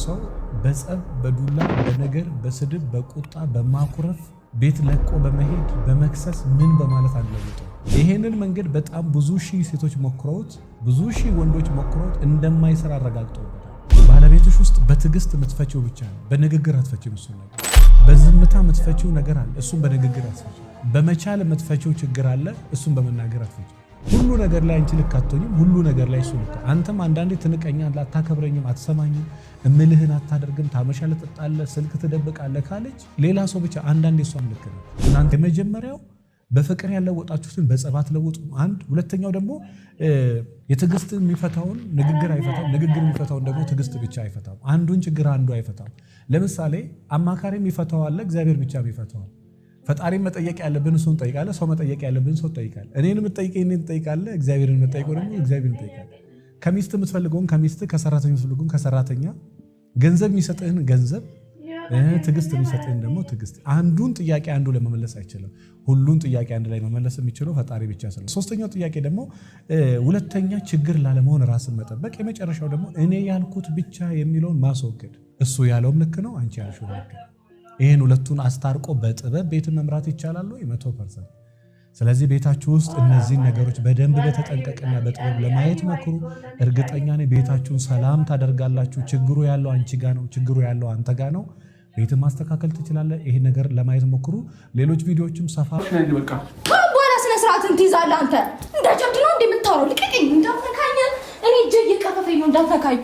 ሰው በጸብ በዱላ በነገር በስድብ በቁጣ በማኩረፍ ቤት ለቆ በመሄድ በመክሰስ ምን በማለት አንለውጥ። ይሄንን መንገድ በጣም ብዙ ሺህ ሴቶች ሞክረውት ብዙ ሺህ ወንዶች ሞክረውት እንደማይሰራ አረጋግጠውበታል። ባለቤትሽ ውስጥ በትዕግስት የምትፈቺው ብቻ ነው፣ በንግግር አትፈቺው። እሱ ነገር በዝምታ የምትፈቺው ነገር አለ፣ እሱም በንግግር አትፈቺው። በመቻል የምትፈቺው ችግር አለ፣ እሱም በመናገር አትፈቺው። ሁሉ ነገር ላይ አንቺ ልክ አትሆኝም፣ ሁሉ ነገር ላይ እሱ ልክ። አንተም አንዳንዴ ትንቀኛለህ፣ አታከብረኝም፣ አትሰማኝም፣ እምልህን አታደርግም፣ ታመሻለህ፣ ትጠጣለህ፣ ስልክ ትደብቃለህ ካለች ሌላ ሰው ብቻ አንዳንዴ እሷም ልክ ነው። እናንተ የመጀመሪያው በፍቅር ያለወጣችሁትን በጸባት ለውጡ። አንድ ሁለተኛው ደግሞ የትዕግስት የሚፈታውን ንግግር አይፈታም፣ ንግግር የሚፈታውን ደግሞ ትዕግስት ብቻ አይፈታም። አንዱን ችግር አንዱ አይፈታም። ለምሳሌ አማካሪ የሚፈታው አለ፣ እግዚአብሔር ብቻ የሚፈታው። ፈጣሪ መጠየቅ ያለብን እሱን ጠይቃለህ፣ ሰው መጠየቅ ያለብን ሰው ጠይቃለህ። እኔን የምትጠይቀኝ እኔን ትጠይቃለህ፣ እግዚአብሔርን የምትጠይቀው ደግሞ እግዚአብሔርን ትጠይቃለህ። ከሚስት የምትፈልገውን ከሚስት፣ ከሰራተኛ የምትፈልገውን ከሰራተኛ፣ ገንዘብ የሚሰጥህን ገንዘብ፣ ትዕግስት የሚሰጥህን ደግሞ ትዕግስት። አንዱን ጥያቄ አንዱ ለመመለስ አይችልም። ሁሉን ጥያቄ አንድ ላይ መመለስ የሚችለው ፈጣሪ ብቻ ስለሆነ። ሶስተኛው ጥያቄ ደግሞ ሁለተኛ ችግር ላለመሆን ራስን መጠበቅ። የመጨረሻው ደግሞ እኔ ያልኩት ብቻ የሚለውን ማስወገድ። እሱ ያለውም ልክ ነው፣ አንቺ ያልሽው ልክ ነው። ይህን ሁለቱን አስታርቆ በጥበብ ቤትን መምራት ይቻላል ወይ? 100%። ስለዚህ ቤታችሁ ውስጥ እነዚህን ነገሮች በደንብ በተጠንቀቅና በጥበብ ለማየት ሞክሩ። እርግጠኛ ነኝ ቤታችሁን ሰላም ታደርጋላችሁ። ችግሩ ያለው አንቺ ጋ ነው፣ ችግሩ ያለው አንተ ጋ ነው። ቤትን ማስተካከል ትችላለህ። ይሄ ነገር ለማየት ሞክሩ። ሌሎች ቪዲዮዎችም ሰፋ በኋላ ስነ ስርዓትን ትይዛለህ አንተ። እንደ ጀብድ ነው እንደምታወራው። ልቀቀኝ፣ እንዳትነካኝ። እኔ እጄ እየቀፈፈኝ ነው። እንዳትነካኝ፣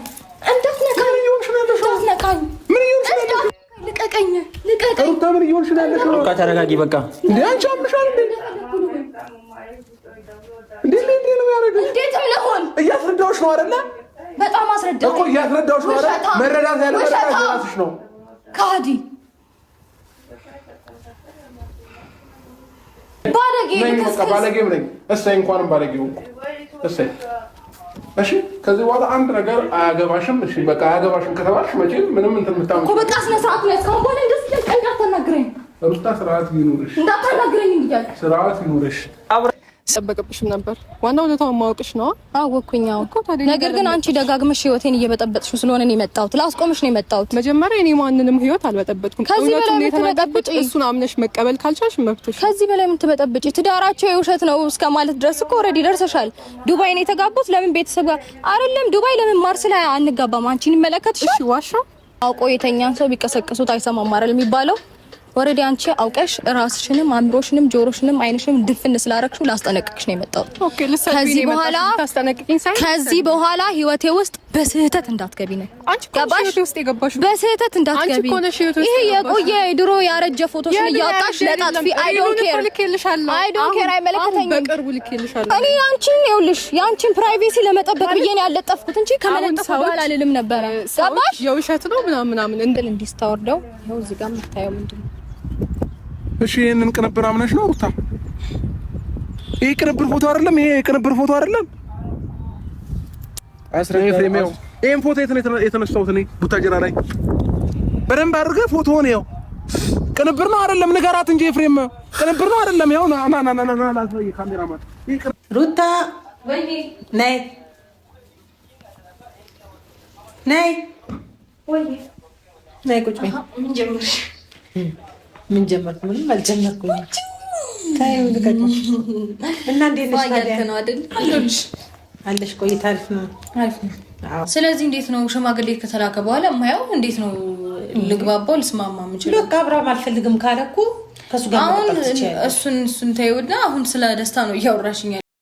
እንዳትነካኝ፣ እንዳትነካኝ። ምን ይሁን ልቀቀኝ፣ ልቀቀኝ። ሩታ ምን ይሁን ሽናለሽ? በቃ ተረጋጊ። በቃ እንዴ አንቺ አምሻል እንዴ? እንዴ ነው ያረጋግጥ? እንዴትም ለሆን እያስረዳሁሽ ነው አይደለ? በጣም አስረዳሁ እኮ እያስረዳሁሽ ነው አይደል? መረዳት ያለበት ራስሽ ነው። ካዲ ባለጌ ባለጌም ነኝ። እሰይ እንኳንም ባለጌው እሰይ። እሺ ከዚህ በኋላ አንድ ነገር አያገባሽም። እሺ በቃ አያገባሽም ከተባልሽ መቼም ምንም እንትን የምታምጪው እኮ በቃ ስነ ስርዓት ነው። እስካሁን በኋላ እንደዚህ እንዳታናግረኝ ሩታ፣ ስርዓት ይኑርሽ፣ እንዳታናግረኝ እንግዲህ ስርዓት ይኑርሽ። ጠበቀብሽም ነበር። ዋናው እውነታውን ማወቅሽ ነው። አወኩኝ እኮ። ነገር ግን አንቺ ደጋግመሽ ህይወቴን እየበጠበጥሽ ስለሆነ ነው የመጣሁት። ላስቆምሽ ነው የመጣሁት። መጀመሪያ እኔ ማንንም ህይወት አልበጠበጥኩም። ከዚህ በላይ ምን ትበጠብጪ? እሱን አምነሽ መቀበል ካልቻልሽ መብትሽ። ከዚህ በላይ ምን ትበጠብጪ? ትዳራቸው የውሸት ነው እስከ ማለት ድረስ እኮ ኦልሬዲ ደርሰሻል። ዱባይ ነው የተጋቡት። ለምን ቤተሰብ ጋር አይደለም? ዱባይ ለምን ማርስ ላይ አንጋባም? አንቺን ይመለከትሽ? እሺ ዋሻው አውቆ የተኛን ሰው ቢቀሰቅሱት አይሰማም አይደል የሚባለው? ወረዲ አንቺ አውቀሽ ራስሽንም አምሮሽንም ጆሮሽንም አይንሽንም ድፍን ስላረክሽው ላስጠነቅቅሽ ነው የመጣሁት። ኦኬ ከዚህ በኋላ ህይወቴ ውስጥ በስህተት እንዳትገቢ ነው። አንቺ ህይወቴ ውስጥ የገባሽ በስህተት እንዳትገቢ። ይሄ የቆየ ድሮ ያረጀ ፎቶሽን እያወጣሽ ለጣጥፊ አይ ዶንት ኬር አይመለከተኝም። በቅርቡ ልኬልሻለሁ። እኔ አንቺን ይኸውልሽ የአንቺን ፕራይቬሲ ለመጠበቅ ብዬ ነው ያለጠፍኩት እንጂ ከመለጠፍ በኋላ አልልም ነበር። ገባሽ? የውሸት ነው ምናምን እንድል እንዲስታወርደው ነው እዚህ ጋር የምታየው ምንድነው? እሺ ይሄንን ቅንብር አምነሽ ነው ሩታ? ይሄ ቅንብር ፎቶ አይደለም፣ ይሄ ቅንብር ፎቶ አይደለም። አስረኝ ፍሬሜው። ይሄን ፎቶ የተነሳሁት እኔ ቡታጀራ ላይ በደንብ አድርገህ ፎቶውን ይኸው። ቅንብር ነው አይደለም? ንገራት እንጂ ፍሬም ቅንብር ነው አይደለም? ይኸው ና ላሳይ ካሜራማን። ሩታ ወይ ነይ ነይ ወይ ነይ ቁጭ በይ። ምን ጀመርኩ? ምንም አልጀመርኩም። ታየው ልቀቅ እና እንዴት ነሽ ታዲያ? ነው አይደል? አለሽ አለሽ ቆይታ አሪፍ ነው። አዎ። ስለዚህ እንዴት ነው ሽማግሌ ከተላከ በኋላ ማየው እንዴት ነው ልግባባው ልስማማ የምችለው? በቃ አብራም አልፈልግም ካለኩ ከሱ ጋር መጣጣት ይችላል። እሱን ተይውና አሁን ስለ ደስታ ነው እያወራሽኝ